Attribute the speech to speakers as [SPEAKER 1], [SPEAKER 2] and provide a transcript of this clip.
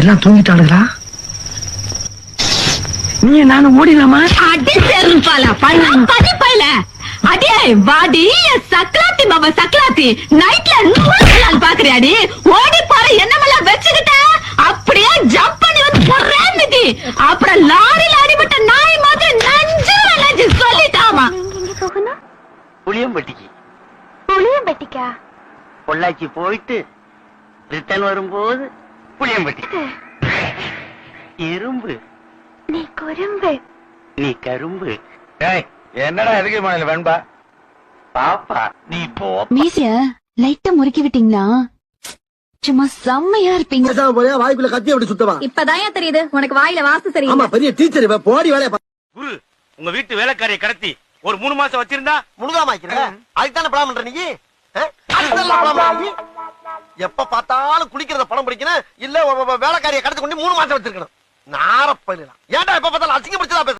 [SPEAKER 1] எல்லாம் தூங்கிட்டானுங்களா? நீ நானும் ஓடிடலாமா?
[SPEAKER 2] அடி செருப்பால பதி பைல அடே வாடி சக்லாத்தி மாமா சக்லாத்தி நைட்ல நூறு பாக்குறியாடி ஓடி போற என்னமெல்லாம் வச்சுக்கிட்ட அப்படியே ஜம்ப் பண்ணி வந்து போறேன்னுடி அப்புறம் லாரில அடிபட்ட நாய் மாதிரி நஞ்சு சொல்லிட்டாமா.
[SPEAKER 3] எங்க போகணும்?
[SPEAKER 4] புளியம்பட்டிக்கு.
[SPEAKER 3] புளியம்பட்டிக்கா?
[SPEAKER 4] பொள்ளாச்சி போயிட்டு ரிட்டர்ன் வரும்போது புளியம்பட்டி. இரும்பு
[SPEAKER 3] நீ குறும்பு.
[SPEAKER 4] நீ கரும்பு.
[SPEAKER 5] என்னடா எதுக்கு மாநில வேண்பா
[SPEAKER 4] பாப்பா
[SPEAKER 5] நீ இப்போ
[SPEAKER 6] மீசிய லைட்டா முறுக்கி விட்டீங்களா? சும்மா செம்மையா இருப்பீங்க.
[SPEAKER 1] வாய்க்குள்ள கத்தி அப்படி சுத்தவா?
[SPEAKER 2] இப்பதான் தெரியுது உனக்கு வாயில வாசு சரி.
[SPEAKER 1] ஆமா, பெரிய டீச்சர் இவ. போடி வேலைய
[SPEAKER 5] குரு உங்க வீட்டு வேலைக்காரியை கடத்தி ஒரு 3 மாசம் வச்சிருந்தா
[SPEAKER 1] முழுகாம அதுதானே படம் பண்ற நீ. எப்ப பார்த்தாலும் குளிக்கிறத படம் பிடிக்கணும் இல்ல வேலைக்காரியை கடத்தி கொண்டு 3 மாசம் வச்சிருக்கணும். நார பயிலாம் ஏன்டா எப்ப பார்த்தாலும்